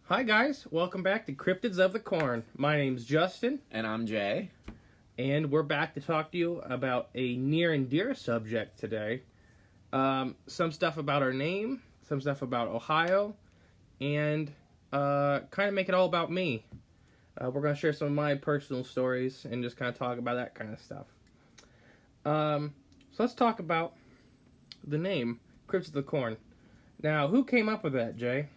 Hi guys, welcome back to Cryptids of the Corn. My name's Justin. And I'm Jay. And we're back to talk to you about a near and dear subject today. Some stuff about our name, some stuff about Ohio, and kind of make it all about me. We're going to share some of my personal stories and just kind of talk about that kind of stuff. So let's talk about the name, Cryptids of the Corn. Now, who came up with that, Jay?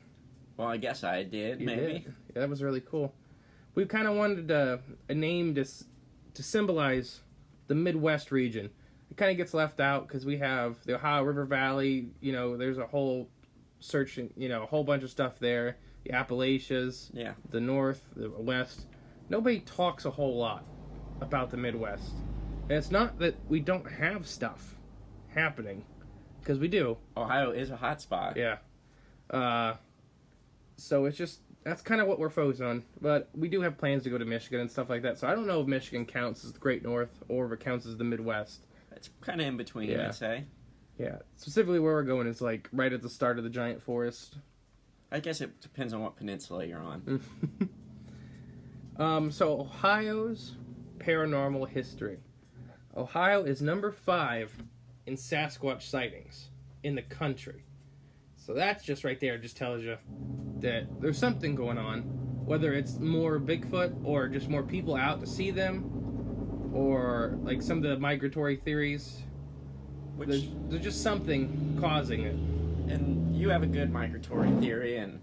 Well, I guess I did, You maybe. did. Yeah, that was really cool. We kind of wanted a name to symbolize the Midwest region. It kind of gets left out because we have the Ohio River Valley. You know, there's a whole a whole bunch of stuff there. The Appalachians, Yeah. the North, the West. Nobody talks a whole lot about the Midwest. And it's not that we don't have stuff happening, because we do. Ohio is a hot spot. Yeah. So it's just, that's kind of what we're focused on. But we do have plans to go to Michigan and stuff like that. So I don't know if Michigan counts as the Great North or if it counts as the Midwest. It's kind of in between, Yeah. I'd say. Yeah. Specifically where we're going is like right at the start of the giant forest. I guess it depends on what peninsula you're on. So Ohio's paranormal history. Ohio is number 5 in Sasquatch sightings in the country. So that's just right there, just tells you that there's something going on. Whether it's more Bigfoot or just more people out to see them, or like some of the migratory theories. There's just something causing it. And you have a good migratory theory, and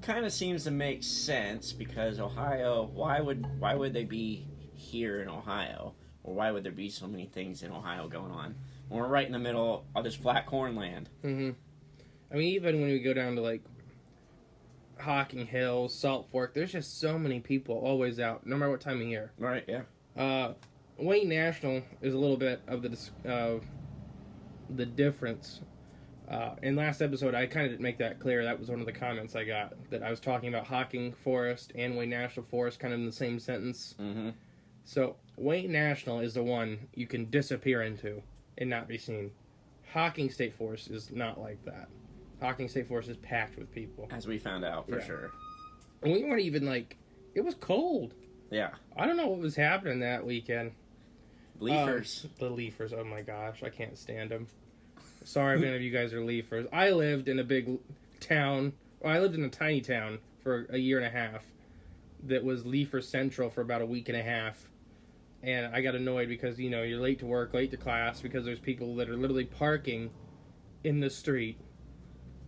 kind of seems to make sense because Ohio. Why would they be here in Ohio, or why would there be so many things in Ohio going on when we're right in the middle of this flat corn land? Mm-hmm. I mean, even when we go down to like Hocking Hills, Salt Fork, there's just so many people always out, no matter what time of year. Right. Yeah. Wayne National is a little bit of the difference. In last episode, I kind of didn't make that clear. That was one of the comments I got, that I was talking about Hocking Forest and Wayne National Forest kind of in the same sentence. Mm-hmm. So Wayne National is the one you can disappear into and not be seen. Hocking State Forest is not like that. Hocking State Forest is packed with people. As we found out, for sure. And we weren't even it was cold. Yeah. I don't know what was happening that weekend. Leafers. The leafers, oh my gosh, I can't stand them. Sorry if any of you guys are leafers. I lived in a big town, I lived in a tiny town for a year and a half that was leafer central for about a week and a half. And I got annoyed because, you're late to work, late to class, because there's people that are literally parking in the street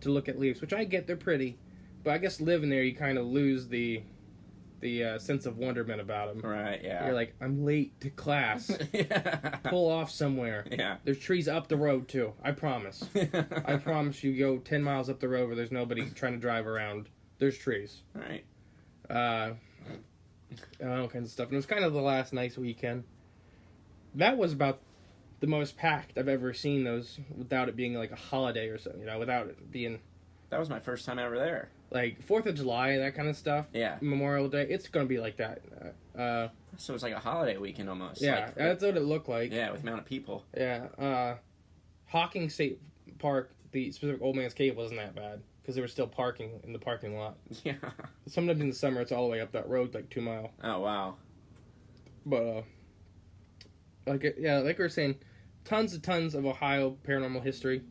to look at leaves, which I get, they're pretty. But I guess living there, you kind of lose the sense of wonderment about them. Right, yeah. You're like, I'm late to class. Yeah. Pull off somewhere. Yeah. There's trees up the road, too. I promise. I promise you go 10 miles up the road where there's nobody trying to drive around. There's trees. Right. All kinds of stuff. And it was kind of the last nice weekend. That was about the most packed I've ever seen those without it being like a holiday or something, without it being... That was my first time ever there. Like 4th of July, that kind of stuff. Yeah. Memorial Day, it's going to be like that. So it's like a holiday weekend almost. Yeah, that's what it looked like. Yeah, with the amount of people. Yeah. Hocking State Park, the specific Old Man's Cave, wasn't that bad because they were still parking in the parking lot. Yeah. Sometimes in the summer, it's all the way up that road, like 2 mile. Oh, wow. But, like we were saying, tons of Ohio paranormal history.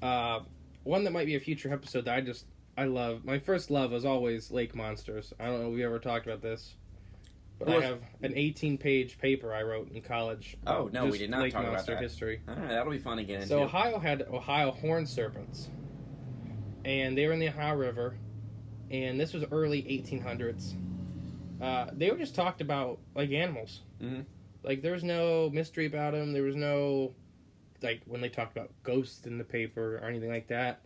One that might be a future episode that I love. My first love was always lake monsters. I don't know if we ever talked about this, but I have an 18-page paper I wrote in college. Oh, no, we did not lake talk about monster that. history. All right, that'll be fun to get into. So Ohio had Ohio Horn Serpents, and they were in the Ohio River, and this was early 1800s. They were just talked about like animals. Mm-hmm. Like, there was no mystery about them. There was no, like, when they talked about ghosts in the paper or anything like that,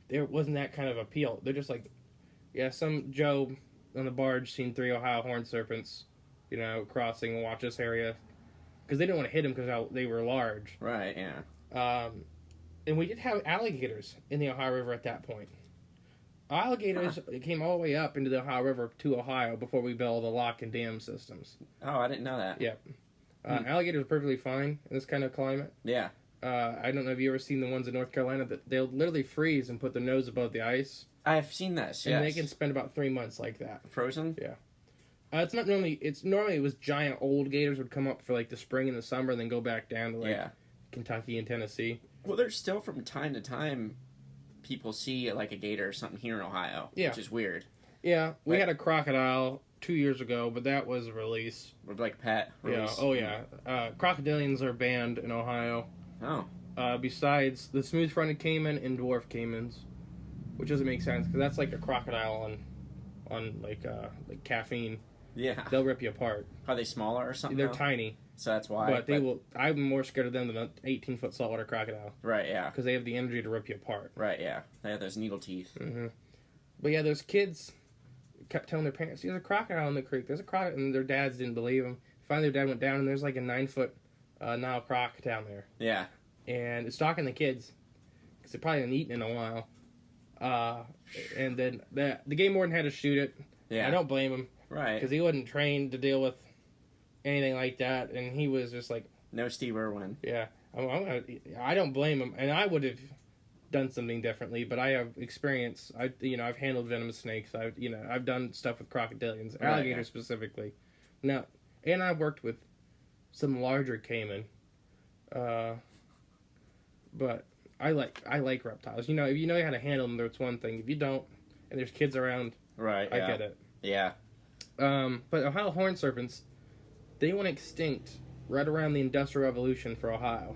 there wasn't that kind of appeal. They're just like, yeah, some Joe on the barge seen 3 Ohio Horn Serpents, crossing and watch this area. Because they didn't want to hit them because they were large. Right, yeah. And we did have alligators in the Ohio River at that point. Alligators came all the way up into the Ohio River to Ohio before we built the lock and dam systems. Oh, I didn't know that. Yeah. Alligators are perfectly fine in this kind of climate. Yeah. I don't know if you ever seen the ones in North Carolina that they'll literally freeze and put their nose above the ice. I've seen this. Yes. And they can spend about 3 months like that. Frozen. Yeah. It's not normally. It's normally it was giant old gators would come up for like the spring and the summer, and then go back down to like Kentucky and Tennessee. Well, there's still from time to time people see like a gator or something here in Ohio, which is weird. Yeah, we had a crocodile 2 years ago, but that was released. With like pet release. Yeah. Oh yeah. Crocodilians are banned in Ohio. Oh. Besides the smooth-fronted caiman and dwarf caimans, which doesn't make sense because that's like a crocodile on like caffeine. Yeah. They'll rip you apart. Are they smaller or something? They're tiny. So that's why. But they will. I'm more scared of them than an 18-foot saltwater crocodile. Right. Yeah. Because they have the energy to rip you apart. Right. Yeah. They have those needle teeth. Mm-hmm. But yeah, those kids kept telling their parents, "There's a crocodile in the creek. There's a crocodile," and their dads didn't believe them. Finally, their dad went down, and there's like a 9-foot Nile croc down there. Yeah. And it's stalking the kids because they probably haven't eaten in a while. And then the game warden had to shoot it. Yeah. I don't blame him. Right. Because he wasn't trained to deal with anything like that, and he was just like... No Steve Irwin. Yeah. I don't blame him, and I would have done something differently, but I have experience. I've handled venomous snakes. I've done stuff with crocodilians, alligators specifically. Now, and I've worked with some larger caiman. But I like reptiles. If you know how to handle them, that's one thing. If you don't, and there's kids around, right? I get it. Yeah. But Ohio Horn Serpents, they went extinct right around the Industrial Revolution for Ohio,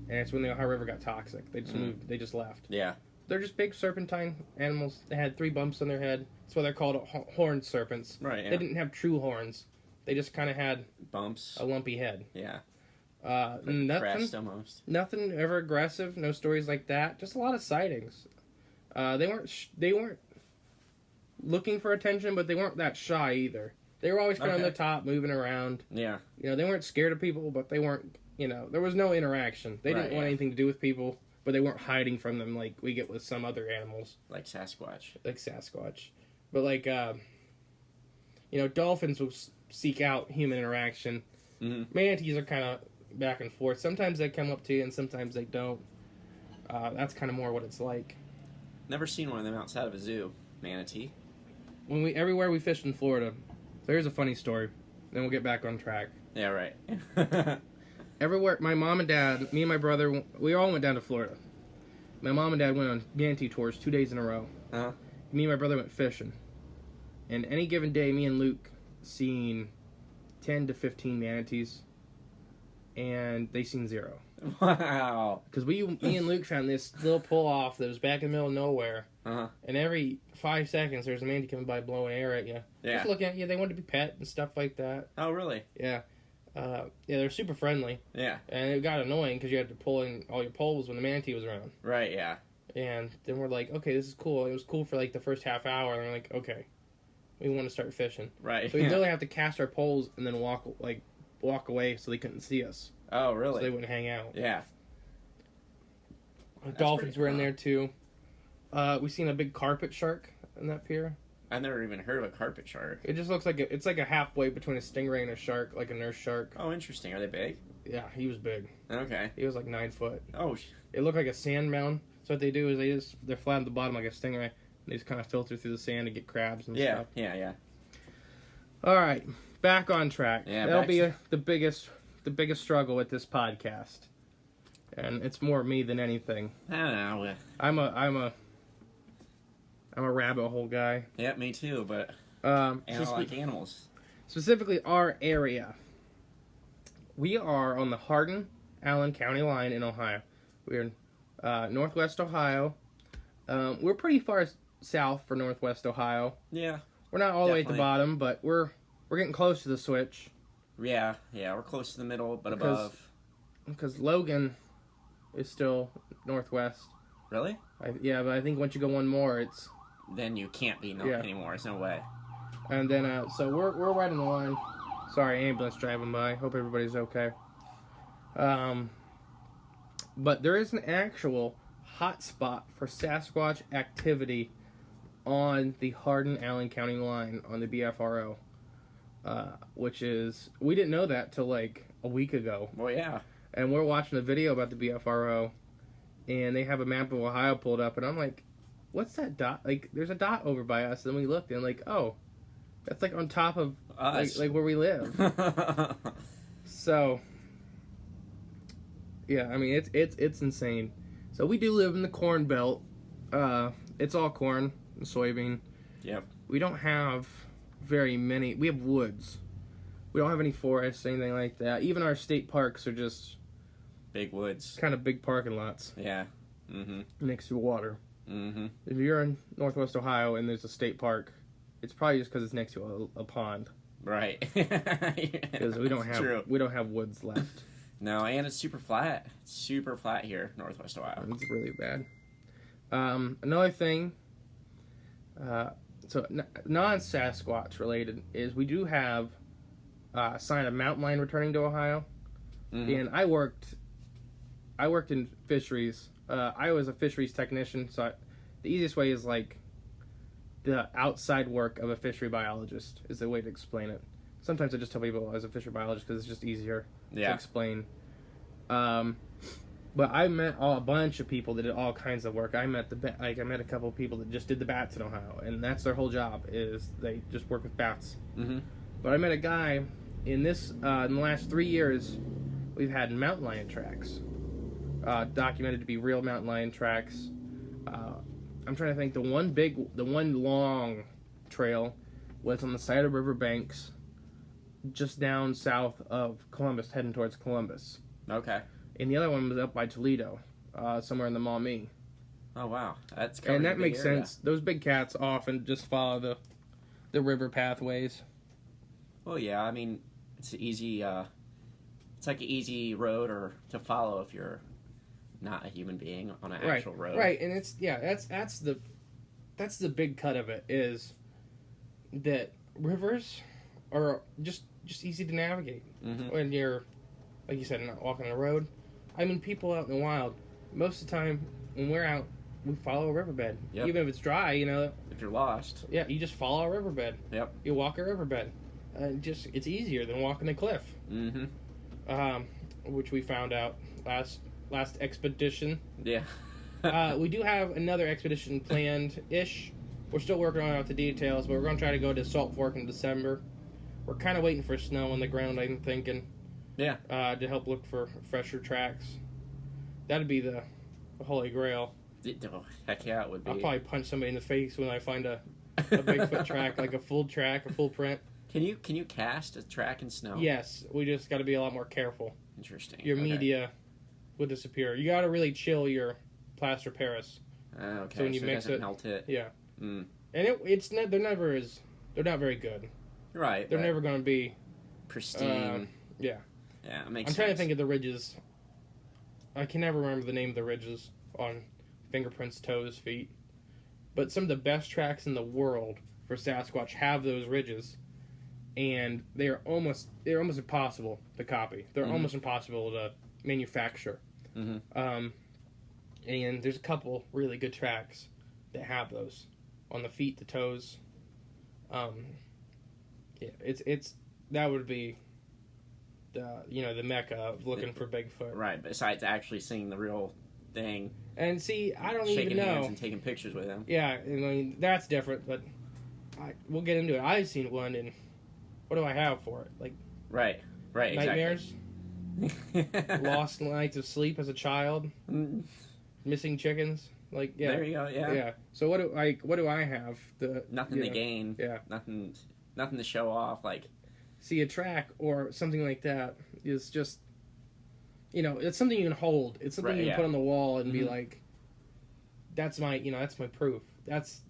and it's when the Ohio River got toxic. They just moved. They just left. Yeah. They're just big serpentine animals. They had 3 bumps on their head. That's why they're called horned serpents. Right. Yeah. They didn't have true horns. They just kind of had bumps, a lumpy head. Yeah. Nothing. Almost. Nothing ever aggressive. No stories like that. Just a lot of sightings. They weren't looking for attention, but they weren't that shy either. They were always kind of on the top, moving around. Yeah. They weren't scared of people, but they weren't. There was no interaction. They didn't want anything to do with people, but they weren't hiding from them like we get with some other animals. Like Sasquatch. But like, dolphins will seek out human interaction. Mm-hmm. Manatees are kind of back and forth. Sometimes they come up to you, and sometimes they don't. That's kind of more what it's like. Never seen one of them outside of a zoo. Manatee. Everywhere we fished in Florida, there's a funny story. Then we'll get back on track. Yeah, right. Everywhere, my mom and dad, me and my brother, we all went down to Florida. My mom and dad went on manatee tours 2 days in a row. Uh-huh. Me and my brother went fishing. And any given day, me and Luke seen 10 to 15 manatees. And they seen 0. Wow. Because me and Luke found this little pull-off that was back in the middle of nowhere. Uh-huh. And every 5 seconds, there's a manatee coming by blowing air at you. Yeah. Just looking at you. They wanted to be pet and stuff like that. Oh, really? Yeah. They're super friendly. Yeah. And it got annoying because you had to pull in all your poles when the manatee was around. Right, yeah. And then we're like, okay, this is cool. It was cool for like the first half hour. And we're like, okay, we want to start fishing. Right. So we literally have to cast our poles and then walk away so they couldn't see us. Oh, really? So they wouldn't hang out. Yeah. Dolphins were in there too. We seen a big carpet shark in that pier. I've never even heard of a carpet shark. It just looks like it's like a halfway between a stingray and a shark, like a nurse shark. Oh, interesting. Are they big? Yeah, he was big. Okay. He was like 9 foot. Oh. It looked like a sand mound. So what they do is they're flat at the bottom like a stingray. And they just kind of filter through the sand to get crabs and stuff. Yeah. All right, back on track. Yeah, that'll be the biggest struggle with this podcast, and it's more me than anything. I don't know. I'm a rabbit hole guy. Yeah, me too. But I like animals. Specifically, our area. We are on the Hardin-Allen County line in Ohio. We're in Northwest Ohio. We're pretty far south for Northwest Ohio. Yeah. We're not all the way at the bottom, but we're getting close to the switch. Yeah, we're close to the middle, but above. Because Logan is still northwest. Really? But I think once you go one more, it's... Then you can't be anymore. There's no way. And then, so we're right in the line. Sorry, ambulance driving by. Hope everybody's okay. But there is an actual hot spot for Sasquatch activity on the Hardin-Allen County line on the BFRO. Which is... We didn't know that till like a week ago. Well, yeah. And we're watching a video about the BFRO, and they have a map of Ohio pulled up, and I'm like, what's that dot? Like, there's a dot over by us. And we looked and like, oh, that's like on top of Us. like where we live. So, yeah, I mean it's insane. So we do live in the corn belt. It's all corn and soybean. Yep. We don't have very many. We have woods. We don't have any forests, anything like that. Even our state parks are just Big woods. kind of big parking lots Yeah. Mm-hmm. next to water. Mm-hmm. If you're in Northwest Ohio and there's a state park, it's probably just because it's next to a pond. Right. Because we don't have woods left. No, and it's super flat. It's super flat here, Northwest Ohio. It's really bad. Another thing, so non-Sasquatch related, is we do have a sign of mountain lion returning to Ohio. Mm-hmm. And I worked in fisheries. I was a fisheries technician, so the easiest way is like the outside work of a fishery biologist is the way to explain it. Sometimes I just tell people I was a fishery biologist because it's just easier to explain. But I met a bunch of people that did all kinds of work. I met I met a couple of people that just did the bats in Ohio, and that's their whole job is they just work with bats. Mm-hmm. But I met a guy in the last 3 years. We've had mountain lion tracks documented to be real mountain lion tracks. I'm trying to think. The one long trail was on the side of riverbanks, just down south of Columbus, heading towards Columbus. Okay. And the other one was up by Toledo, somewhere in the Maumee. Oh wow, that's and that makes sense. Those big cats often just follow the river pathways. Well, yeah. I mean, it's easy. It's like an easy road or to follow if you're not a human being on an actual road. Right, and that's the big cut of it is that rivers are just easy to navigate when you're, like you said, not walking on a road. I mean, people out in the wild, most of the time when we're out, we follow a riverbed. Yep. Even if it's dry, If you're lost. Yeah, you just follow a riverbed. Yep. You walk a riverbed. It's easier than walking a cliff. Mm-hmm. Which we found out last expedition. Yeah. We do have another expedition planned-ish. We're still working on out the details, but we're going to try to go to Salt Fork in December. We're kind of waiting for snow on the ground, I'm thinking. Yeah. To help look for fresher tracks. That'd be the holy grail. Oh, heck yeah, it would be. I'll probably punch somebody in the face when I find a Bigfoot track, like a full print. Can you cast a track in snow? Yes, we just got to be a lot more careful. Interesting. Your media would disappear. You got to really chill your plaster Paris. Okay. So when you mix it, melt it. Yeah. Mm. And they're not very good. Right. They're never going to be pristine. Yeah. Yeah, it makes I'm sense. trying to think of the ridges. I can never remember the name of the ridges on fingerprints, toes, feet. But some of the best tracks in the world for Sasquatch have those ridges, and they're almost impossible to copy. They're almost impossible to manufacture. Mm-hmm. And there's a couple really good tracks that have those on the feet, the toes. Yeah, it's that would be the mecca of looking for Bigfoot. Right. Besides actually seeing the real thing. And see, I don't shaking even know. hands and taking pictures with him. Yeah, I mean that's different, but we'll get into it. I've seen one, and what do I have for it? Like right, nightmares, exactly. lost nights of sleep as a child, missing chickens. Like yeah, there you go. Yeah. Yeah. So what do I have? Nothing to gain. Yeah. Nothing to show off. Like see a track or something like that is just. It's something you can hold. It's something you can put on the wall and be like, that's my proof. That's.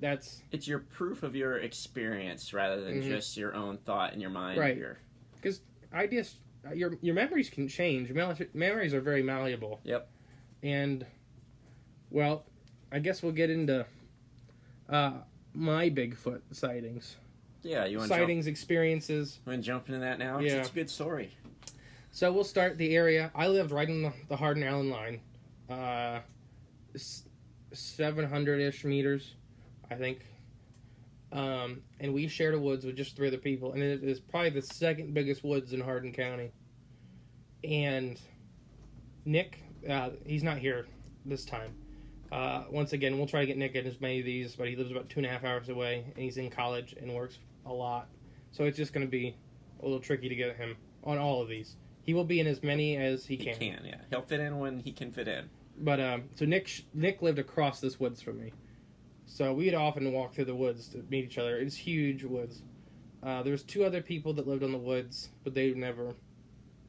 It's your proof of your experience rather than just your own thought in your mind. Right. Because ideas, your memories can change. Memories are very malleable. Yep. And, well, I guess we'll get into my Bigfoot sightings. Yeah, you want sightings, experiences. You want to jump into that now? Yeah. It's a good story. So we'll start the area. I lived right in the Hardin-Allen line. 700-ish meters, I think. And we shared a woods with just 3 other people. And it is probably the second biggest woods in Hardin County. And Nick, he's not here this time. Once again, we'll try to get Nick in as many of these, but he lives about 2.5 hours away, and he's in college and works a lot. So it's just going to be a little tricky to get him on all of these. He will be in as many as he can. He can, yeah. He'll fit in when he can fit in. But, so Nick lived across this woods from me. So we'd often walk through the woods to meet each other. It's huge woods. There was 2 other people that lived on the woods, but they never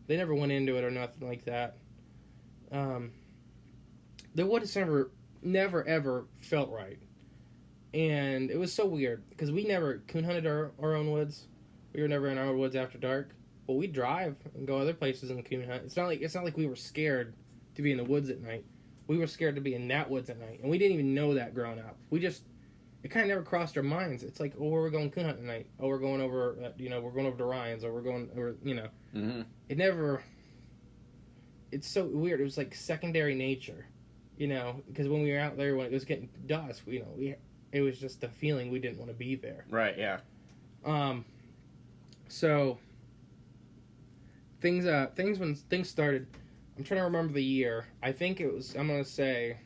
went into it or nothing like that. The woods never ever felt right. And it was so weird, because we never coon hunted our own woods. We were never in our woods after dark. But we'd drive and go other places and coon hunt. It's not like we were scared to be in the woods at night. We were scared to be in that woods at night. And we didn't even know that growing up. It kind of never crossed our minds. It's like, oh, where are we going coon hunting tonight? Oh, we're going over, we're going over to Ryan's, or we're going, or, Mm-hmm. It's so weird. It was like secondary nature, because when we were out there, when it was getting dusk, it was just the feeling we didn't want to be there. Right, yeah. So things when things started, I'm trying to remember the year. I think it was, I'm going to say,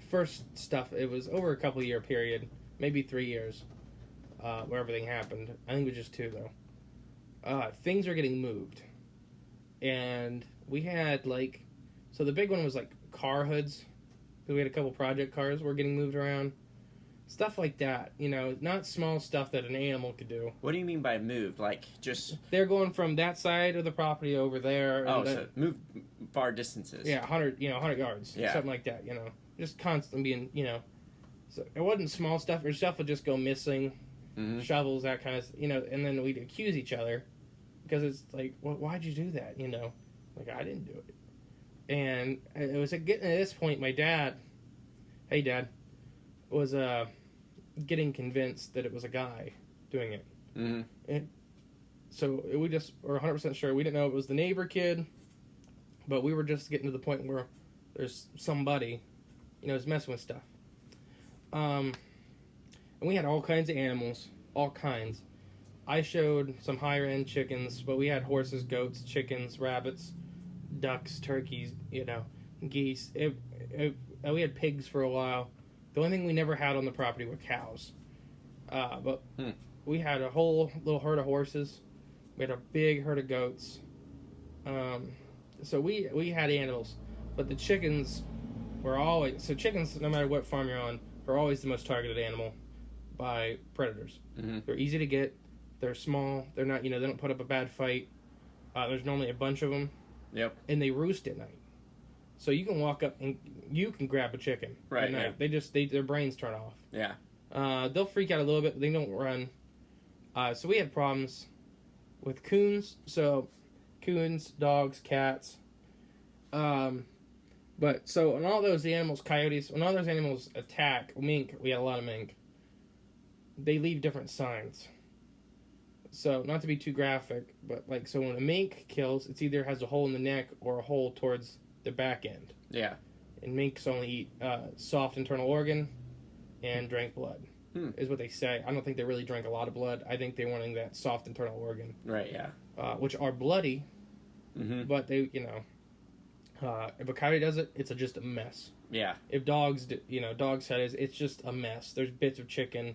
first stuff, it was over a couple year period, maybe 3 years, where everything happened. I think it was just 2, though. Things were getting moved. And we had, so the big one was, car hoods. We had a couple project cars were getting moved around. Stuff like that, not small stuff that an animal could do. What do you mean by moved? Just... They're going from that side of the property over there. And so move far distances. Yeah, 100 yards. Yeah. Something like that, Just constantly being, So it wasn't small stuff. Or stuff would just go missing. Mm-hmm. Shovels, that kind of, and then we'd accuse each other. Because it's like, well, why'd you do that, I didn't do it. And it was getting to this point, my dad, hey, Dad, was getting convinced that it was a guy doing it. Mm-hmm. And so we just were 100% sure. We didn't know it was the neighbor kid, but we were just getting to the point where there's somebody, is messing with stuff. And we had all kinds of animals, all kinds. I showed some higher end chickens, but we had horses, goats, chickens, rabbits, ducks, turkeys, geese. We had pigs for a while. The only thing we never had on the property were cows. But we had a whole little herd of horses. We had a big herd of goats. So we had animals. But the chickens were always... So chickens, no matter what farm you're on, are always the most targeted animal by predators. Mm-hmm. They're easy to get. They're small. They're not, they don't put up a bad fight. There's normally a bunch of them. Yep. And they roost at night. So you can walk up and you can grab a chicken at night. Yeah. Their brains turn off. Yeah. They'll freak out a little bit, but they don't run. So we had problems with coons. So coons, dogs, cats. But so when all those animals, coyotes, when all those animals attack mink, we had a lot of mink. They leave different signs. So not to be too graphic, but so when a mink kills, it either has a hole in the neck or a hole towards the back end. Yeah. And minks only eat soft internal organ and drank blood, is what they say. I don't think they really drank a lot of blood. I think they're wanting that soft internal organ. Right, yeah. Which are bloody, but they, if a coyote does it, it's just a mess. Yeah. If dogs, dog's head is, it's just a mess. There's bits of chicken.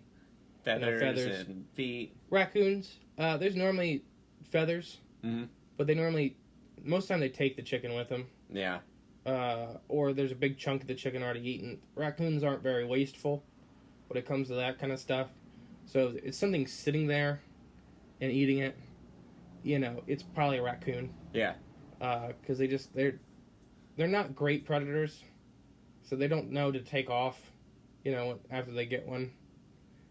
Feathers and feet. Raccoons, there's normally feathers, but they normally, most of the time they take the chicken with them. Yeah. Or there's a big chunk of the chicken already eaten. Raccoons aren't very wasteful when it comes to that kind of stuff. So if it's something sitting there and eating it, it's probably a raccoon. Yeah. Because they're not great predators, so they don't know to take off, after they get one.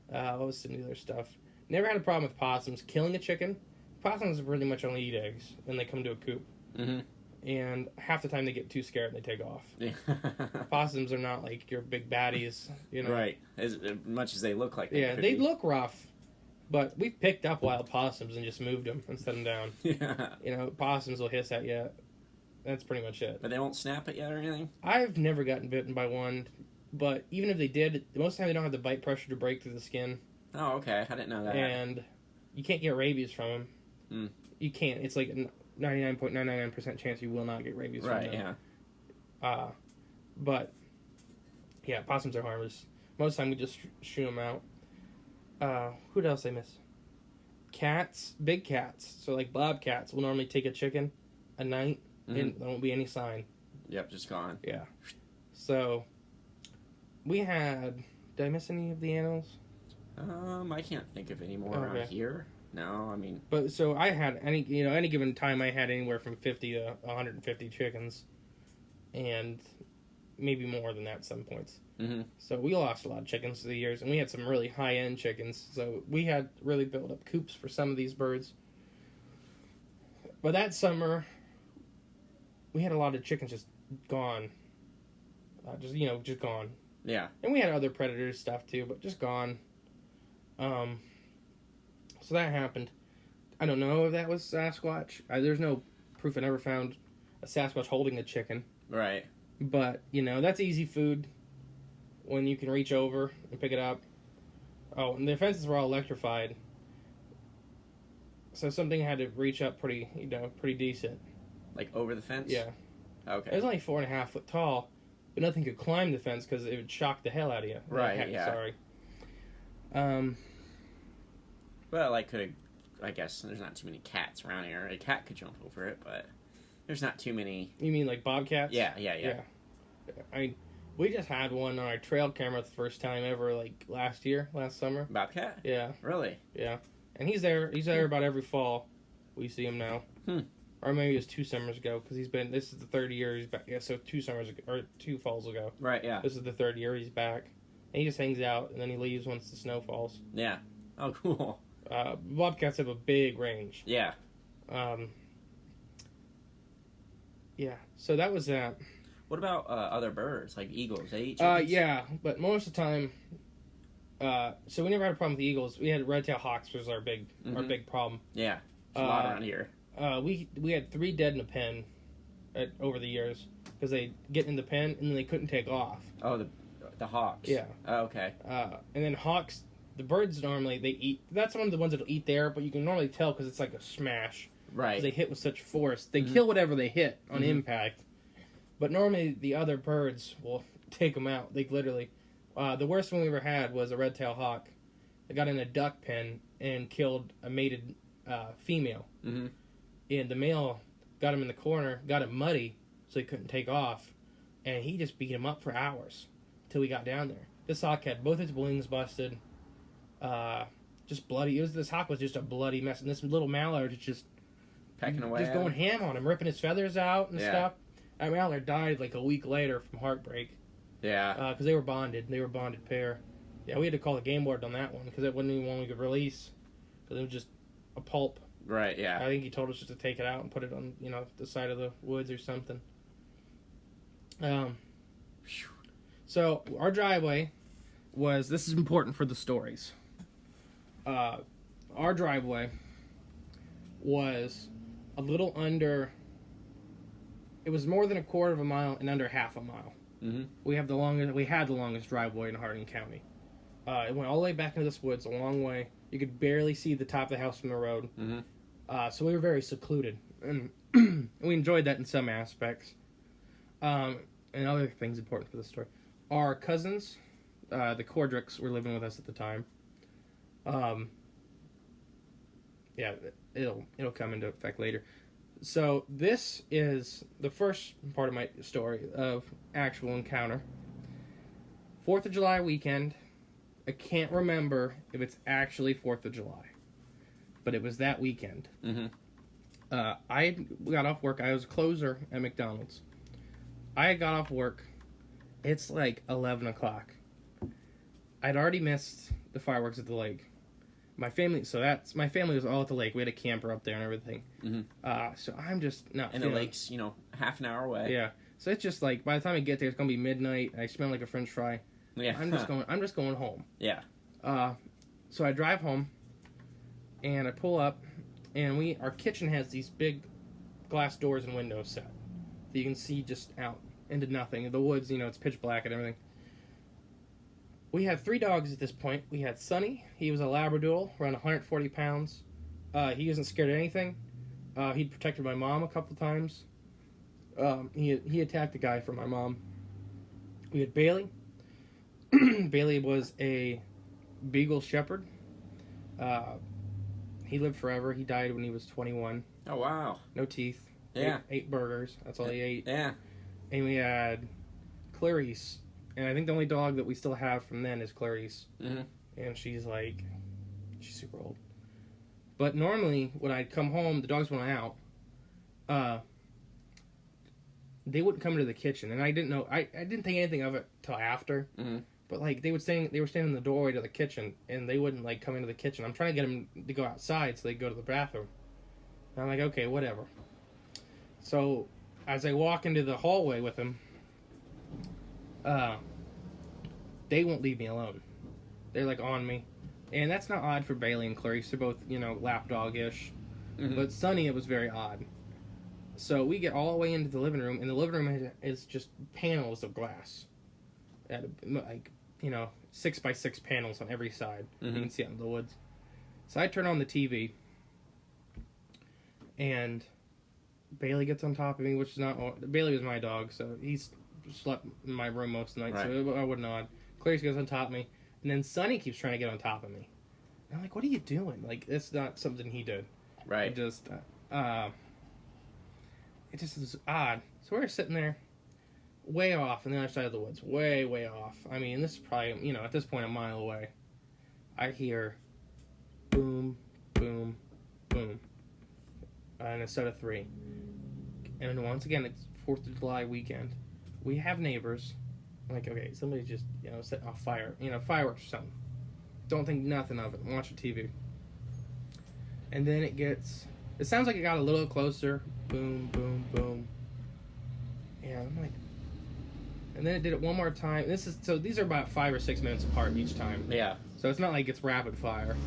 What was some other stuff? Never had a problem with possums killing a chicken. Possums pretty much only eat eggs when they come to a coop. Mm-hmm. And half the time they get too scared and they take off. Yeah. Possums are not like your big baddies, Right. As much as they look like them. Yeah, they look rough. But we've picked up wild possums and just moved them and set them down. Yeah. Possums will hiss at you. That's pretty much it. But they won't snap at you or anything? I've never gotten bitten by one. But even if they did, most of the time they don't have the bite pressure to break through the skin. Oh, okay. I didn't know that. And you can't get rabies from them. You can't. It's like 99.999% chance you will not get rabies from them. Right, yeah. But Yeah, possums are harmless. Most of the time we just shoot them out. Who else I miss? Cats, big cats. So like bobcats will normally take a chicken a night and there won't be any sign. Yep, just gone. Yeah. So we had. Did I miss any of the animals? I can't think of any more around here. No, I mean. But so I had any given time I had anywhere from 50 to 150 chickens, and maybe more than that at some points. Mm-hmm. So we lost a lot of chickens through the years, and we had some really high end chickens. So we had really built up coops for some of these birds. But that summer, we had a lot of chickens just gone. Just gone. Yeah. And we had other predators stuff too, but just gone. So that happened. I don't know if that was Sasquatch. There's no proof I never found a Sasquatch holding a chicken. Right. But, that's easy food when you can reach over and pick it up. Oh, and the fences were all electrified. So something had to reach up pretty decent. Like over the fence? Yeah. Okay. It was only 4.5 foot tall, but nothing could climb the fence because it would shock the hell out of you. Right, yeah. Sorry. Well, I guess there's not too many cats around here. A cat could jump over it, but there's not too many. You mean like bobcats? Yeah. I mean, we just had one on our trail camera the first time ever, like last summer. Bobcat? Yeah. Really? Yeah. And he's there about every fall. We see him now. Or maybe it was 2 summers ago, because this is the third year he's back. Yeah, so 2 summers ago, or 2 falls ago. Right, yeah. This is the third year he's back. And he just hangs out, and then he leaves once the snow falls. Yeah. Oh, cool. Bobcats have a big range. Yeah. Yeah, so that was that. What about other birds, like eagles? They eat chickens? Yeah, but most of the time, so we never had a problem with the eagles. We had red-tailed hawks was our big problem. Yeah, there's a lot around here. We had 3 dead in a pen over the years because they get in the pen and then they couldn't take off. Oh, the hawks. Yeah. Oh, okay. And then hawks, the birds normally they eat. That's one of the ones that'll eat there, but you can normally tell because it's like a smash. Right. Because they hit with such force, they kill whatever they hit on impact. But normally the other birds will take them out. They literally. The worst one we ever had was a red-tailed hawk. They got in a duck pen and killed a mated female. Mm-hmm. And the male got him in the corner, got him muddy, so he couldn't take off. And he just beat him up for hours until we got down there. This hawk had both its wings busted, just bloody. This hawk was just a bloody mess. And this little mallard is just pecking away, just going ham on him, ripping his feathers out and stuff. That mallard died like a week later from heartbreak. Yeah. Because they were bonded. They were a bonded pair. Yeah, we had to call the game board on that one because it wasn't even one we could release because it was just a pulp. Right, yeah. I think he told us just to take it out and put it on, the side of the woods or something. So our driveway was. This is important for the stories. Our driveway was a little under. It was more than a quarter of a mile and under half a mile. Mm-hmm. We had the longest driveway in Hardin County. It went all the way back into this woods, a long way. You could barely see the top of the house from the road. Mm-hmm. So we were very secluded, and we enjoyed that in some aspects. And other things important for the story. Our cousins, the Cordricks, were living with us at the time. Yeah, it'll come into effect later. So this is the first part of my story of actual encounter. 4th of July weekend. I can't remember if it's actually 4th of July, but it was that weekend. Mm-hmm. I got off work. I was a closer at McDonald's. I got off work. It's like 11 o'clock. I'd already missed the fireworks at the lake. My family was all at the lake. We had a camper up there and everything. Mm-hmm. So I'm just not. And the lake's, half an hour away. Yeah. So it's just like by the time I get there, it's gonna be midnight. I smell like a French fry. Yeah. I'm just going home. Yeah. So I drive home, and I pull up, and our kitchen has these big glass doors and windows set, so you can see just out into nothing. The woods, it's pitch black and everything. We had 3 dogs at this point. We had Sonny. He was a Labradoodle, around 140 pounds. He wasn't scared of anything. He'd protected my mom a couple times. He attacked a guy for my mom. We had Bailey. Bailey was a Beagle Shepherd. He lived forever. He died when he was 21. Oh, wow. No teeth. Yeah. Ate burgers. That's all he ate. Yeah. And we had Clarice. And I think the only dog that we still have from then is Clarice. Mm-hmm. And she's super old. But normally, when I'd come home, the dogs went out. They wouldn't come into the kitchen. And I didn't know, I didn't think anything of it till after. Mm-hmm. But, they were standing in the doorway to the kitchen, and they wouldn't, come into the kitchen. I'm trying to get them to go outside so they go to the bathroom. And I'm like, okay, whatever. So, as I walk into the hallway with them, they won't leave me alone. They're, on me. And that's not odd for Bailey and Clarice. They're both, lapdog-ish. Mm-hmm. But Sunny, it was very odd. So, we get all the way into the living room, and the living room is just panels of glass. At 6x6 panels on every side. Mm-hmm. You can see out in the woods. So I turn on the TV, and Bailey gets on top of me, which is not... Bailey was my dog, so he's slept in my room most of the night, right. so I wasn't odd. Clarice goes on top of me, and then Sonny keeps trying to get on top of me. And I'm like, what are you doing? It's not something he did. Right. It just is odd. So we're sitting there, way off on the other side of the woods. Way, way off. I mean, this is probably, at this point, a mile away. I hear boom, boom, boom. And a set of 3. And once again, it's 4th of July weekend. We have neighbors. I'm like, okay, somebody just, set off fire. Fireworks or something. Don't think nothing of it. Watch the TV. And then it sounds like it got a little closer. Boom, boom, boom. And I'm like, and then it did it one more time. These are about 5 or 6 minutes apart each time. Yeah. So it's not like it's rapid fire.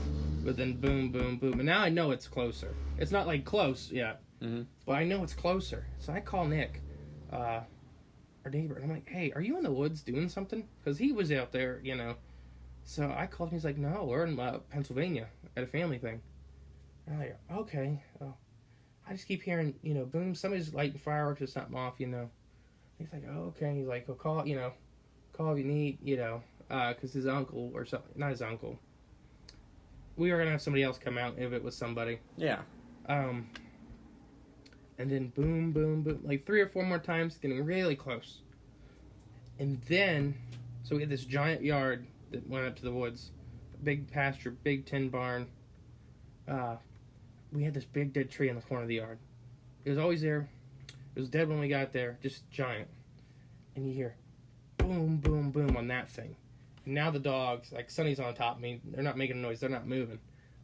But then boom, boom, boom. And now I know it's closer. It's not close yet. Mm-hmm. But I know it's closer. So I call Nick, our neighbor, and I'm like, hey, are you in the woods doing something? Because he was out there, So I called him. He's like, no, we're in Pennsylvania at a family thing. And I'm like, okay. Oh. I just keep hearing, boom, somebody's lighting fireworks or something off, He's like, oh, okay. He's like, call if you need, because his uncle or something, not his uncle. We were going to have somebody else come out if it was somebody. Yeah. And then boom, boom, boom, 3 or 4 more times, getting really close. And then, so we had this giant yard that went up to the woods, big pasture, big tin barn. We had this big dead tree in the corner of the yard. It was always there. It was dead when we got there, just giant. And you hear boom, boom, boom on that thing. And now the dogs, Sonny's on top of me, they're not making a noise, they're not moving.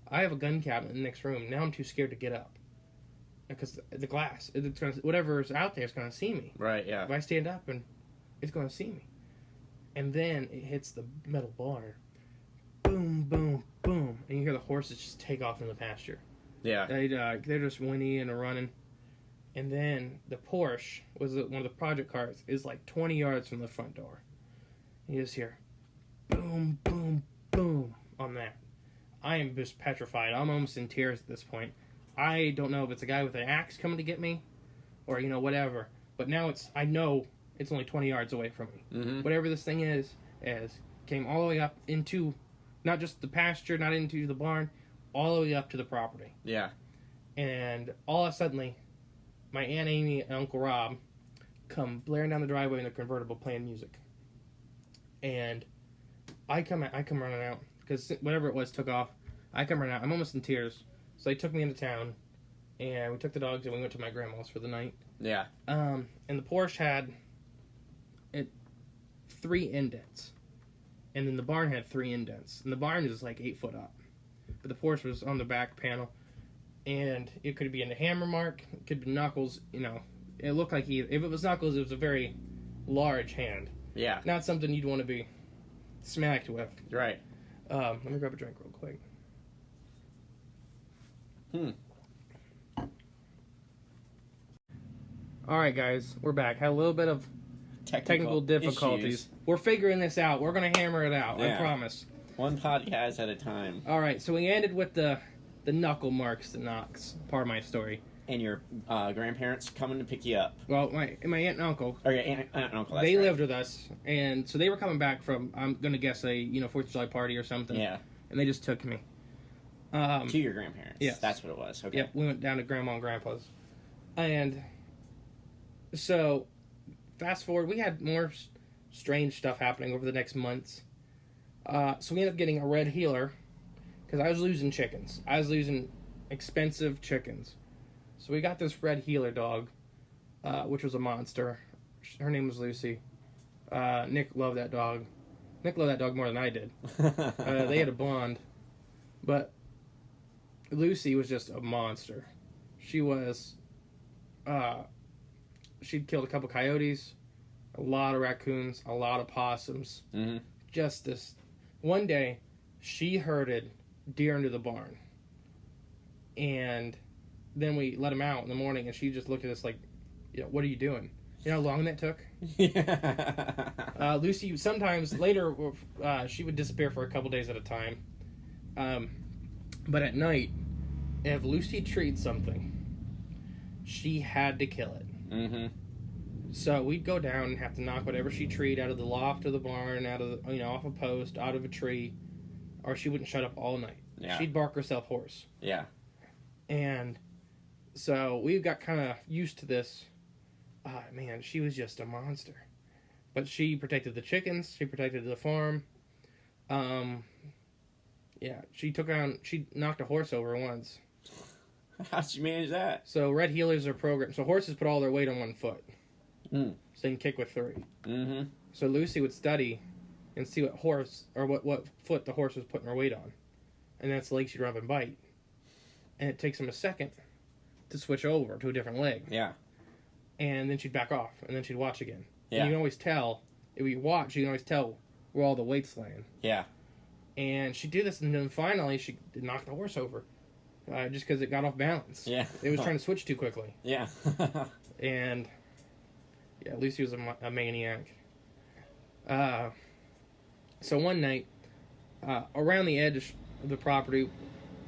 I have a gun cabinet in the next room. Now I'm too scared to get up. Because the glass, whatever's out there is going to see me. Right, yeah. If I stand up, and it's going to see me. And then it hits the metal barn. Boom, boom, boom. And you hear the horses just take off in the pasture. Yeah. They're just whinnying and running. And then the Porsche, was one of the project cars, is 20 yards from the front door. You just hear boom, boom, boom on that. I am just petrified. I'm almost in tears at this point. I don't know if it's a guy with an axe coming to get me or, whatever. But now I know it's only 20 yards away from me. Mm-hmm. Whatever this thing is, came all the way up into, not just the pasture, not into the barn, all the way up to the property. Yeah. And all of a sudden, my Aunt Amy and Uncle Rob come blaring down the driveway in a convertible playing music. And I come running out, because whatever it was took off. I come running out. I'm almost in tears. So they took me into town, and we took the dogs, and we went to my grandma's for the night. Yeah. And the Porsche had 3 indents. And then the barn had 3 indents. And the barn is 8 foot up. But the Porsche was on the back panel. And it could be a hammer mark. It could be knuckles. It looked like if it was knuckles, it was a very large hand. Yeah. Not something you'd want to be smacked with. Right. Let me grab a drink real quick. All right, guys. We're back. Had a little bit of technical difficulties. Issues. We're figuring this out. We're going to hammer it out. Yeah. I promise. One podcast at a time. All right. So we ended with the knuckle marks, the knocks, part of my story. and your grandparents coming to pick you up. Well, my aunt and uncle. Or your aunt and uncle. They lived with us, and so they were coming back from, I'm gonna guess, a 4th of July party or something. Yeah. And they just took me. To your grandparents. Yes. That's what it was. Okay. Yep, we went down to Grandma and Grandpa's. And so, fast forward, we had more strange stuff happening over the next months. So we ended up getting a red healer, because I was losing chickens. I was losing expensive chickens. So we got this red healer dog, which was a monster. Her name was Lucy. Nick loved that dog. Nick loved that dog more than I did. They had a bond. But Lucy was just a monster. She was... she'd killed a couple coyotes, a lot of raccoons, a lot of possums. Mm-hmm. Just this... One day, she herded deer into the barn. And then we let him out in the morning, and she just looked at us like, what are you doing? You know how long that took? Yeah. Lucy, sometimes later, she would disappear for a couple days at a time. But at night, if Lucy treed something, she had to kill it. Mm-hmm. So we'd go down and have to knock whatever she treed out of the loft of the barn, out of the, off a post, out of a tree, or she wouldn't shut up all night. Yeah. She'd bark herself hoarse. Yeah. And so we got kind of used to this. Man, she was just a monster. But she protected the chickens. She protected the farm. Yeah, she knocked a horse over once. How'd you manage that? So red healers are programmed. So horses put all their weight on one foot. Mm. So they can kick with 3. Mm-hmm. So Lucy would study and see what foot the horse was putting her weight on. And that's the leg she'd rub and bite. And it takes them a second to switch over to a different leg. Yeah. And then she'd back off, and then she'd watch again. Yeah. And you can always tell, if you watch, you can always tell where all the weight's laying. Yeah. And she'd do this, and then finally she knocked the horse over. Just because it got off balance. Yeah. It was trying to switch too quickly. Yeah. And, yeah, Lucy was a maniac. So one night, around the edge of the property,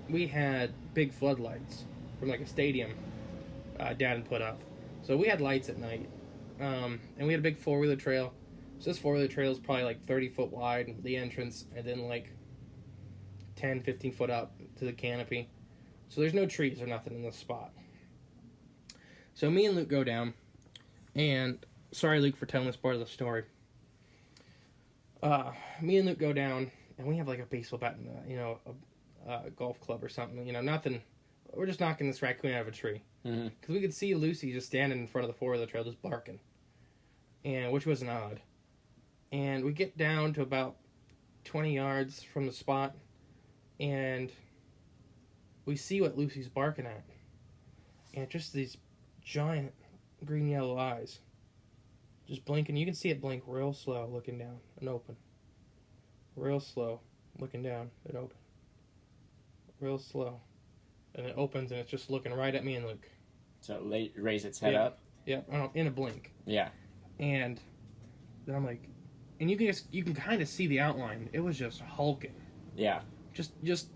we had big floodlights from like a stadium Dad had put up. So we had lights at night. And we had a big 4-wheeler trail. So this 4-wheeler trail is probably like 30 foot wide, the entrance, and then like 10, 15 foot up to the canopy. So there's no trees or nothing in this spot. So me and Luke go down, and sorry, Luke, for telling this part of the story. Me and Luke go down, and we have like a baseball bat and a golf club or something. Nothing. We're just knocking this raccoon out of a tree because we could see Lucy just standing in front of the 4-wheeler trail, just barking, and which wasn't odd. And we get down to about 20 yards from the spot, and we see what Lucy's barking at, and just these giant green-yellow eyes just blinking. You can see it blink real slow, looking down and open. Real slow, looking down and open. Real slow. And it opens, and it's just looking right at me and Luke. So it raise its head up? Yeah, in a blink. Yeah. And then I'm like... And you can kind of see the outline. It was just hulking. Yeah. Just...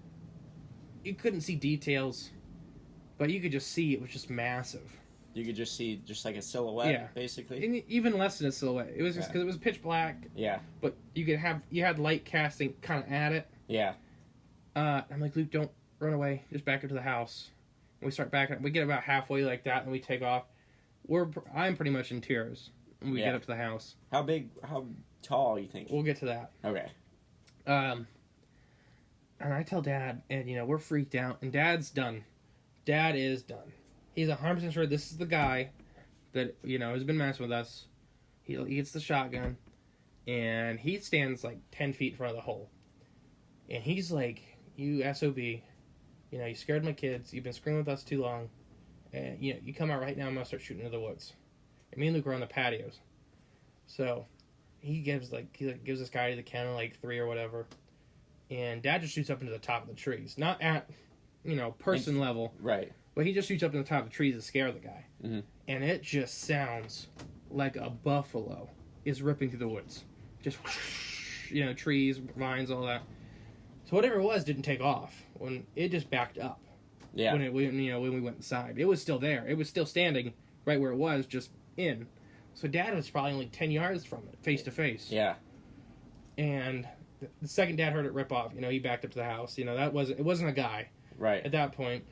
You couldn't see details, but you could just see it was just massive. You could just see just like a silhouette, basically? And even less than a silhouette. It was just because it was pitch black. Yeah. But you had light casting kind of at it. Yeah. I'm like, Luke, don't run away. Just back into the house. And we start backing up. We get about halfway like that, and we take off. I'm pretty much in tears when we get up to the house. How tall you think? We'll get to that. Okay. And I tell Dad, and we're freaked out, and Dad's done. Dad is done. He's 100% sure this is the guy that has been messing with us. He gets the shotgun, and he stands like 10 feet in front of the hole, and he's like, "You SOB, you scared my kids. You've been screwing with us too long, and you come out right now. I'm gonna start shooting into the woods." And me and Luke are on the patios, so he gives this guy the count of like 3 or whatever. And Dad just shoots up into the top of the trees. Not at, person level. Right. But he just shoots up to the top of the trees to scare the guy. Mm-hmm. And it just sounds like a buffalo is ripping through the woods. Just, trees, vines, all that. So whatever it was didn't take off. When it just backed up. Yeah. When we went inside, it was still there. It was still standing right where it was, just in. So Dad was probably only 10 yards from it, face to face. Yeah. And the second Dad heard it rip off, he backed up to the house. It wasn't a guy. Right. At that point.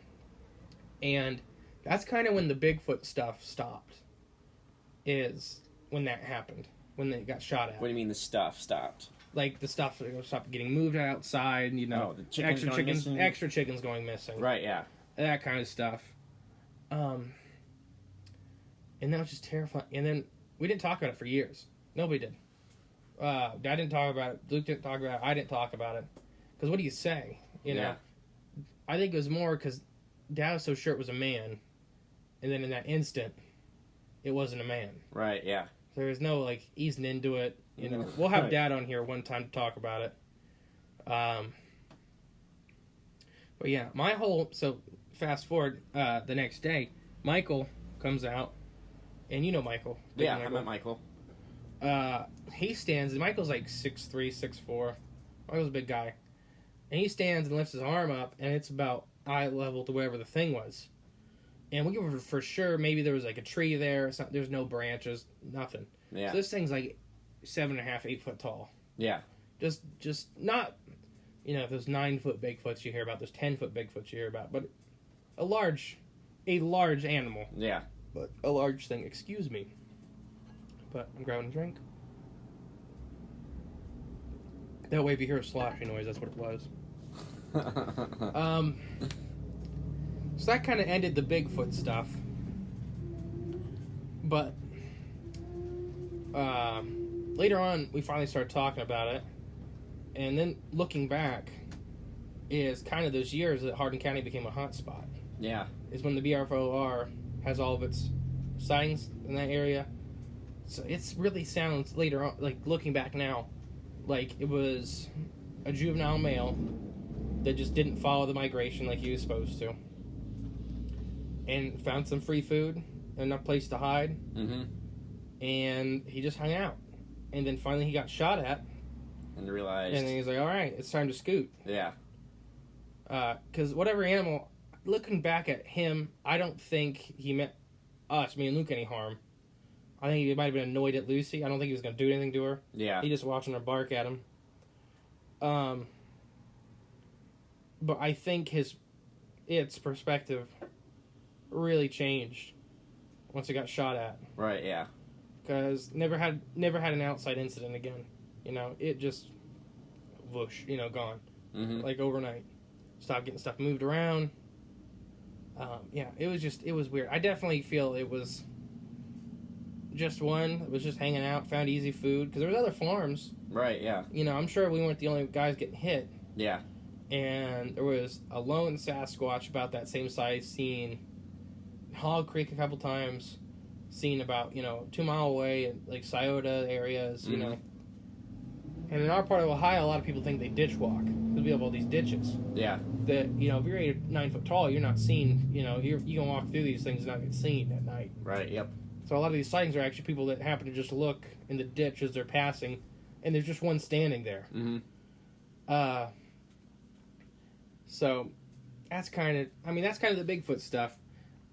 And that's kind of when the Bigfoot stuff stopped. Is when that happened. When they got shot at. What do you mean the stuff stopped? Like the stuff stopped getting moved outside, the chickens extra chickens going missing. Right, yeah. That kind of stuff. And that was just terrifying. And then we didn't talk about it for years. Nobody did. Dad didn't talk about it. Luke didn't talk about it. I didn't talk about it. Because what do you say? Yeah. I think it was more because Dad was so sure it was a man. And then in that instant, it wasn't a man. Right, yeah. There was no, easing into it. We'll have Right. Dad on here one time to talk about it. But yeah, so fast forward, the next day, Michael comes out, and you know Michael. Yeah, I met Michael. He stands, and Michael's 6'3", 6'4". Michael's a big guy. And he stands and lifts his arm up, and it's about eye level to wherever the thing was. And we were for sure maybe there was a tree there or something. There's no branches, nothing. Yeah. So this thing's 7.5, 8 foot tall. Yeah. Just not, those 9 foot Bigfoots you hear about, those 10 foot Bigfoots you hear about, but a large animal. Yeah. But a large thing. Excuse me. But I'm grabbing a drink. That way, if you hear a sloshing noise, that's what it was. So that kind of ended the Bigfoot stuff. But later on, we finally started talking about it. And then looking back is kind of those years that Hardin County became a hot spot. Yeah. Is when the BRFOR has all of its sightings in that area. So it really sounds later on, looking back now, like it was a juvenile male that just didn't follow the migration like he was supposed to. And found some free food and a place to hide. Mm-hmm. And he just hung out. And then finally he got shot at. And realized. And then he's like, all right, it's time to scoot. Yeah. Because whatever animal, looking back at him, I don't think he meant us, me and Luke, any harm. I think he might have been annoyed at Lucy. I don't think he was going to do anything to her. Yeah. He just watching her bark at him. But I think its perspective really changed once it got shot at. Right, yeah. Because never had an outside incident again. It just whoosh, gone. Mm-hmm. Overnight. Stopped getting stuff moved around. Yeah, it was weird. I definitely feel it was just one that was just hanging out, found easy food. Because there was other farms. Right, yeah. I'm sure we weren't the only guys getting hit. Yeah. And there was a lone Sasquatch about that same size seen Hog Creek a couple times, seen about 2 mile away in Scioto areas, Mm-hmm. And in our part of Ohio, a lot of people think they ditch walk because we have all these ditches. Yeah. That if you're 8 or 9 foot tall, you're not seen. You can walk through these things and not get seen at night. Right. Yep. So a lot of these sightings are actually people that happen to just look in the ditch as they're passing, and there's just one standing there. Mm-hmm. So that's kind of the Bigfoot stuff.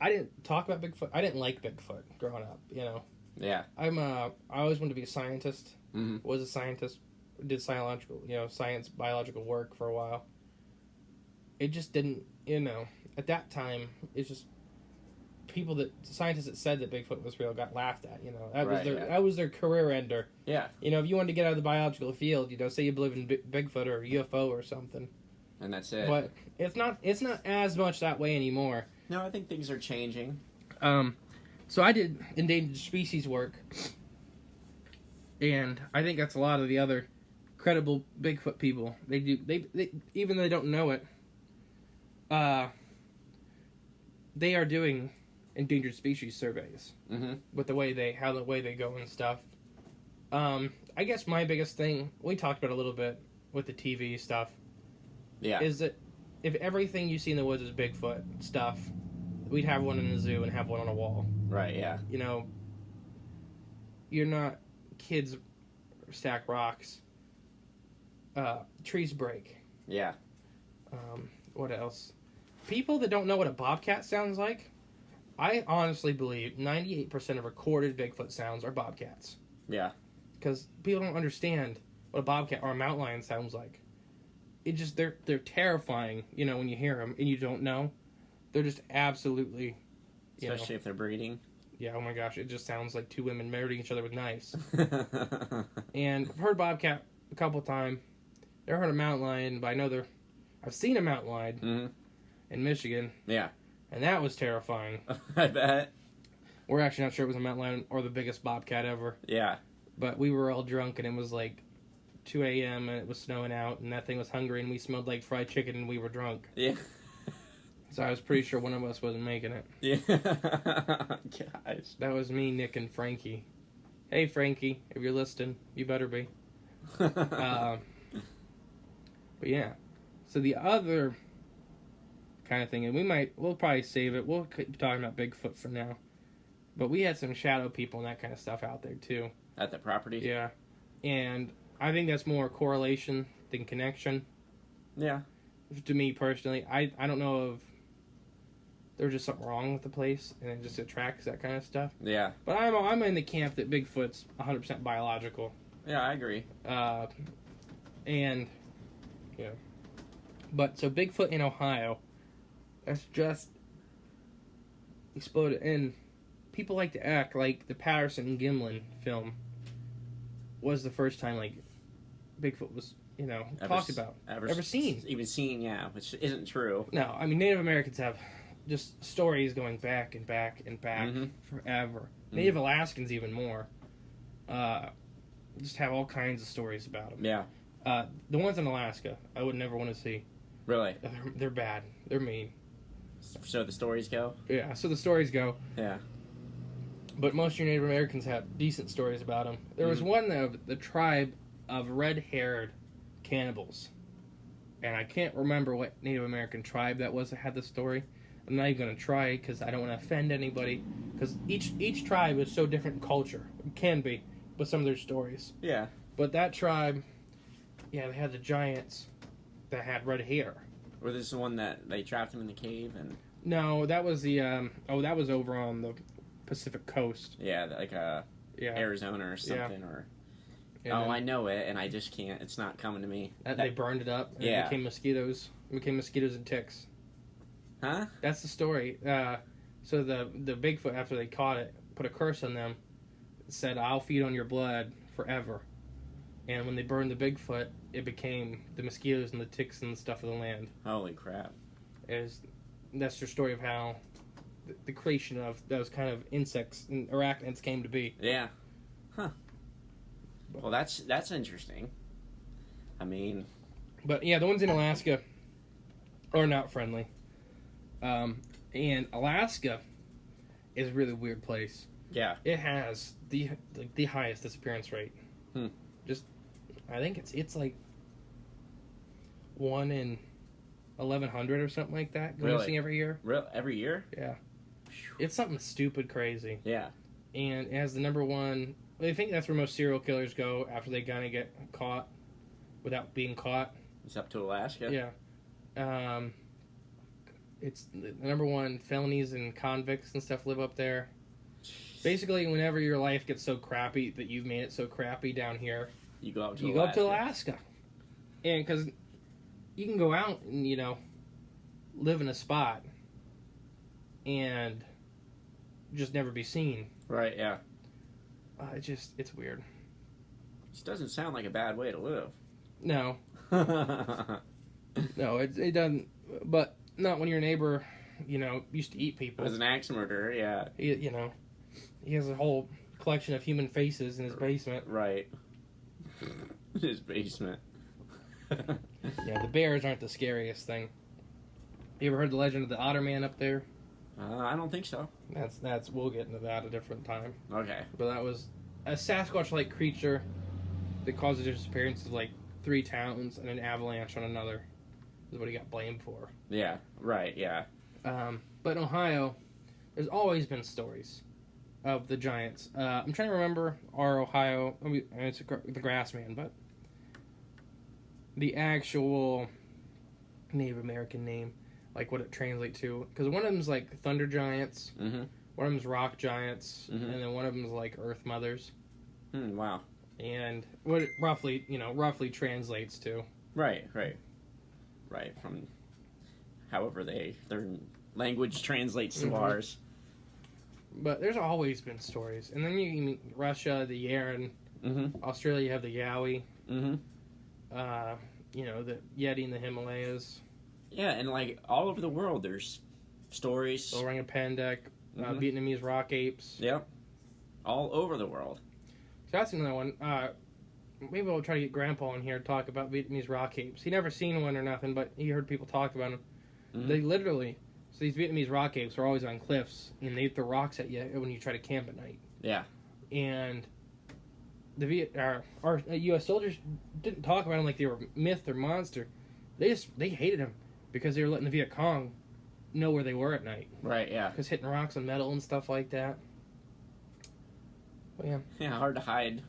I didn't talk about Bigfoot. I didn't like Bigfoot growing up. Yeah. I always wanted to be a scientist. Mm-hmm. Was a scientist. Did science, biological work for a while. It just didn't, at that time, it's just scientists that said that Bigfoot was real got laughed at, that was their career ender. Yeah. If you wanted to get out of the biological field, say you believe in Bigfoot or UFO or something. And that's it. But it's not as much that way anymore. No, I think things are changing. So I did endangered species work, and I think that's a lot of the other credible Bigfoot people. They even though they don't know it, they are doing endangered species surveys with the way they go and stuff. I guess my biggest thing, we talked about a little bit with the TV stuff, is that if everything you see in the woods is Bigfoot stuff, we'd have one in the zoo and have one on a wall. Right, yeah. You're not kids stack rocks. Trees break. Yeah. What else? people that don't know what a bobcat sounds like, I honestly believe 98% of recorded Bigfoot sounds are bobcats. Yeah. Because people don't understand what a bobcat or a mountain lion sounds like. It just, they're terrifying, when you hear them and you don't know. They're just absolutely, Especially if they're breeding. Yeah, oh my gosh, it just sounds like two women murdering each other with knives. And I've heard bobcat a couple times. Never heard a mountain lion, but I've seen a mountain lion in Michigan. Yeah. And that was terrifying. I bet. We're actually not sure it was a mountain lion or the biggest bobcat ever. Yeah. But we were all drunk, and it was like 2 a.m., and it was snowing out, and that thing was hungry, and we smelled like fried chicken, and we were drunk. Yeah. So I was pretty sure one of us wasn't making it. Yeah. Gosh. That was me, Nick, and Frankie. Hey, Frankie, if you're listening, you better be. But yeah. So the other kind of thing, and we'll probably save it. We'll keep talking about Bigfoot for now. But we had some shadow people and that kind of stuff out there, too. At the property? Yeah. And I think that's more correlation than connection. Yeah. To me, personally. I don't know if there's just something wrong with the place, and it just attracts that kind of stuff. Yeah. But I'm in the camp that Bigfoot's 100% biological. Yeah, I agree. And, But, so Bigfoot in Ohio, that's just exploded. And people like to act like the Patterson and Gimlin film was the first time, like, Bigfoot was, talked about. Ever seen. Even seen, yeah, which isn't true. No, I mean, Native Americans have just stories going back and back and back forever. Native Alaskans even more. Just have all kinds of stories about them. Yeah. The ones in Alaska, I would never want to see. Really? They're bad. They're mean. So the stories go? Yeah, so the stories go. Yeah. But most of your Native Americans have decent stories about them. There was one of the tribe of red-haired cannibals. And I can't remember what Native American tribe that was that had the story. I'm not even going to try because I don't want to offend anybody. Because each tribe is so different in culture. It can be with some of their stories. Yeah. But that tribe, yeah, they had the giants that had red hair. Or this is the one that they trapped him in the cave and... No, that was the, that was over on the Pacific coast. Yeah, like Arizona or something, or... I know it, and I just can't, it's not coming to me. They burned it up, and it became mosquitoes. And ticks. Huh? That's the story. So the Bigfoot, after they caught it, put a curse on them. It said, "I'll feed on your blood forever." And when they burned the Bigfoot, it became the mosquitoes and the ticks and the stuff of the land. Holy crap. That's their story of how the creation of those kind of insects and arachnids came to be. Yeah. Huh. Well, that's interesting. I mean... But, yeah, the ones in Alaska are not friendly. And Alaska is a really weird place. Yeah. It has the highest disappearance rate. I think it's like 1 in 1,100 or something like that. Going missing every year. Every year? Yeah. It's something stupid crazy. Yeah. And it has the number one... I think that's where most serial killers go after they kind of get caught without being caught. It's up to Alaska? Yeah. It's the number one. Felonies and convicts and stuff live up there. Jeez. Basically, whenever your life gets so crappy that you've made it so crappy down here, you go up to Alaska. And because you can go out and, live in a spot and just never be seen. Right, yeah. It's weird. This doesn't sound like a bad way to live. No. No, it doesn't. But not when your neighbor, used to eat people. As an axe murderer, yeah. He has a whole collection of human faces in his basement. Right. His basement. Yeah, the bears aren't the scariest thing. You ever heard the legend of the Otter Man up there? I don't think so. That's we'll get into that a different time. Okay. But that was a Sasquatch-like creature that caused the disappearance of like 3 towns and an avalanche on another. Is what he got blamed for. Yeah. Right. Yeah. But in Ohio, there's always been stories of the giants. I'm trying to remember our Ohio. It's the Grassman, but the actual Native American name. like what it translates to. Because one of them's like thunder giants, Mm-hmm. one of them's rock giants, Mm-hmm. and then one of them's like earth mothers. Wow. And what it roughly translates to. Right. From however their language translates to ours. But there's always been stories. And then you meet Russia, the Yaren. Mm-hmm. Australia, you have the Yowie. Mm-hmm. The Yeti in the Himalayas. Yeah, and like all over the world, there's stories. Orangutan, Vietnamese rock apes. Yep. All over the world. So that's another one. Maybe I'll try to get Grandpa in here to talk about Vietnamese rock apes. He never seen one or nothing, but he heard people talk about them. Mm-hmm. They literally, so these Vietnamese rock apes are always on cliffs, and they throw rocks at you when you try to camp at night. Yeah. And our U.S. soldiers didn't talk about them like they were myth or monster. They hated them because they were letting the Viet Cong know where they were at night. Right. Yeah. Because hitting rocks on metal and stuff like that. But yeah. Yeah. Hard to hide.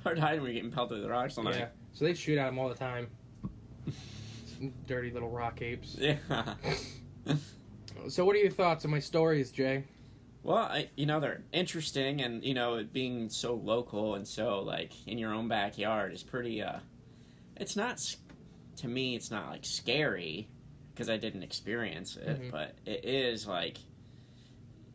Hard to hide when you're getting pelted with rocks all night. Yeah. So they shoot at them all the time. Dirty little rock apes. Yeah. So what are your thoughts on my stories, Jay? Well, they're interesting, and it being so local and so like in your own backyard is pretty. It's not, to me, it's not like scary because I didn't experience it, Mm-hmm. but it is like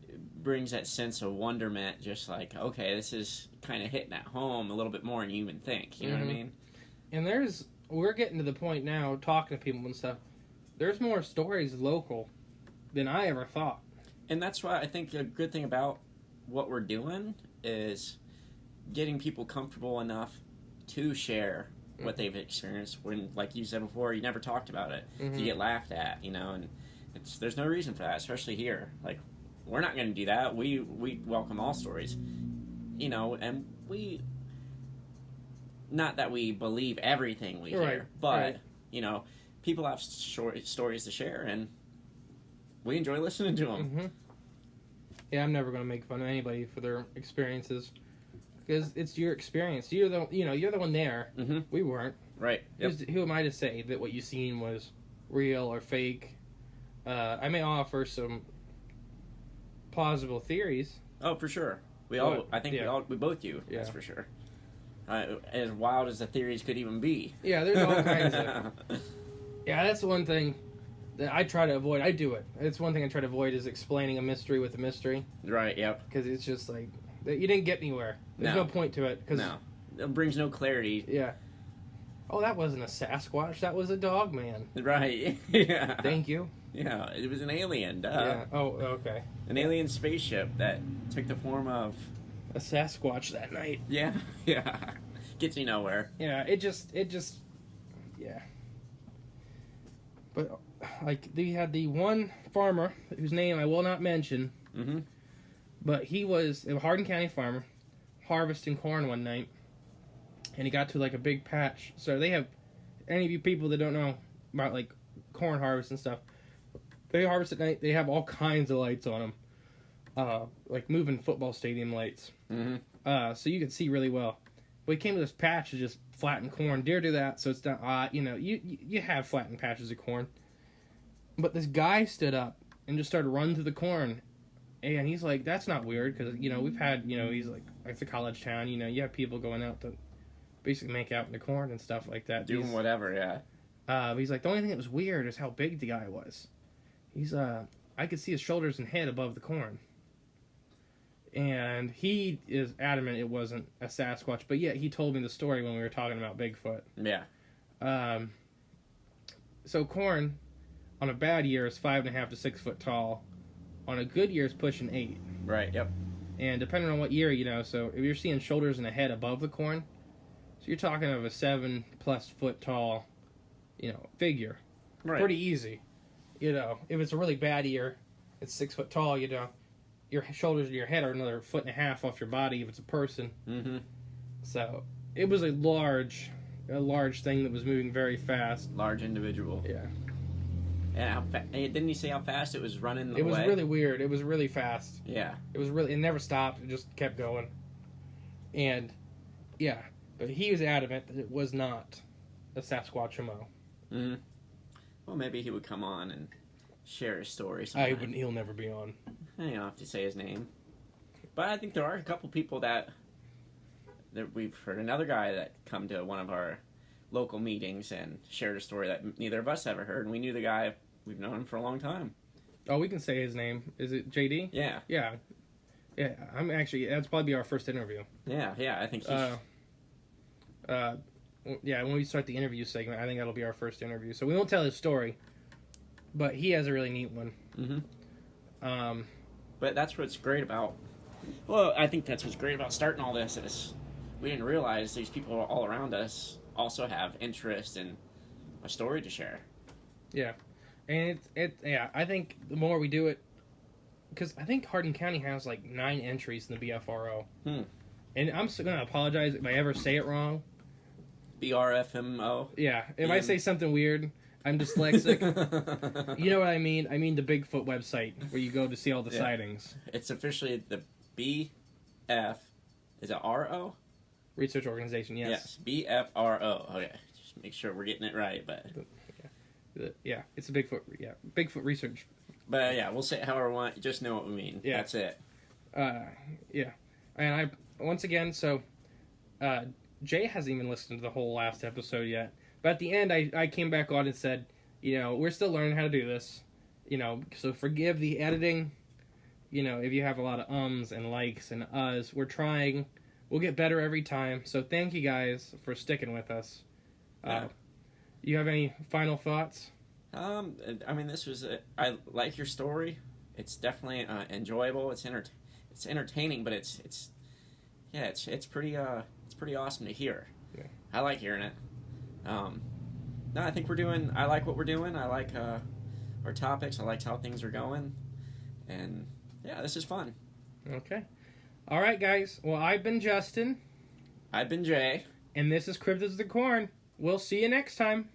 it brings that sense of wonderment. Just like, okay, this is kind of hitting at home a little bit more than you even think. You know what I mean? And we're getting to the point now, talking to people and stuff. There's more stories local than I ever thought. And that's why I think a good thing about what we're doing is getting people comfortable enough to share what they've experienced when, like you said before, you never talked about it. Mm-hmm. You get laughed at, and there's no reason for that, especially here. Like, we're not going to do that. We welcome all stories, and we, not that we believe everything we hear, but, people have stories to share, and we enjoy listening to them. Mm-hmm. Yeah, I'm never going to make fun of anybody for their experiences because it's your experience. You're the one there. Mm-hmm. We weren't. Right. Yep. Who am I to say that what you seen was real or fake? I may offer some plausible theories. Oh, for sure. We both do. Yeah. That's for sure. As wild as the theories could even be. Yeah, there's all kinds of. Yeah, that's one thing that I try to avoid. I do it. It's one thing I try to avoid is explaining a mystery with a mystery. Right. Yep. Because it's just like you didn't get anywhere. There's no point to it. No, it brings no clarity. Yeah. Oh, that wasn't a Sasquatch. That was a dog man. Right. Yeah. Thank you. Yeah, it was an alien. Duh. Yeah. Oh, okay. An alien spaceship that took the form of a Sasquatch that night. Yeah. Yeah. Gets you nowhere. Yeah. It just. Yeah. But like they had the one farmer whose name I will not mention. Mm-hmm. But he was a Hardin County farmer harvesting corn one night, and he got to like a big patch. So they have, any of you people that don't know about like corn harvest and stuff, they harvest at night. They have all kinds of lights on them, like moving football stadium lights. Mm-hmm. So you can see really well. But he came to this patch of just flattened corn. Deer do that, so it's not. You have flattened patches of corn. But this guy stood up and just started running through the corn. And he's like, that's not weird, because, we've had, he's like, it's a college town, you have people going out to basically make out in the corn and stuff like that. Doing whatever, yeah. But he's like, the only thing that was weird is how big the guy was. I could see his shoulders and head above the corn. And he is adamant it wasn't a Sasquatch, but yet he told me the story when we were talking about Bigfoot. Yeah. So corn, on a bad year, is 5.5 to 6 foot tall. On a good year, it's pushing 8. Right, yep. And depending on what year, so if you're seeing shoulders and a head above the corn, so you're talking of a 7+ foot tall, figure. Right. Pretty easy. If it's a really bad year, it's 6 foot tall, your shoulders and your head are another 1.5 feet off your body if it's a person. Mm-hmm. So it was a large thing that was moving very fast. Large individual. Yeah. And didn't he say how fast it was running away? It was really weird. It was really fast. Yeah. It never stopped. It just kept going. And, yeah. But he was adamant that it was not a Sasquatch. Mm-hmm. Well, maybe he would come on and share his story sometime. He'll never be on. You don't have to say his name. But I think there are a couple people that we've heard. Another guy that come to one of our local meetings and shared a story that neither of us ever heard. And we knew the guy. We've known him for a long time. Oh, we can say his name. Is it JD? Yeah. Yeah. Yeah, that's probably be our first interview. Yeah, I think yeah, when we start the interview segment, I think that'll be our first interview. So we won't tell his story, but he has a really neat one. Mm-hmm. But that's what's great about... Well, I think that's what's great about starting all this is we didn't realize these people all around us also have interest in a story to share. Yeah. And I think the more we do it, because I think Hardin County has like 9 entries in the BFRO. And I'm going to apologize if I ever say it wrong. BRFMO? Yeah. If I say something weird, I'm dyslexic. You know what I mean? I mean the Bigfoot website where you go to see all the sightings. It's officially the BF... Is it RO? Research Organization, yes. Yes, BFRO. Okay, just make sure we're getting it right, but... Yeah, it's a Bigfoot. Yeah, Bigfoot research. But yeah, we'll say it however we want. You just know what we mean. Yeah. That's it. Yeah, and once again, so Jay hasn't even listened to the whole last episode yet. But at the end, I came back on and said, we're still learning how to do this. So forgive the editing. If you have a lot of ums and likes and uhs, we're trying. We'll get better every time. So thank you guys for sticking with us. You have any final thoughts? I mean, this was I like your story. It's definitely enjoyable. It's entertaining, but it's pretty awesome to hear. Yeah. I like hearing it. No, I think I like what we're doing. I like our topics. I like how things are going, and yeah, this is fun. Okay, all right, guys. Well, I've been Justin. I've been Jay, and this is Cryptids of the Corn. We'll see you next time.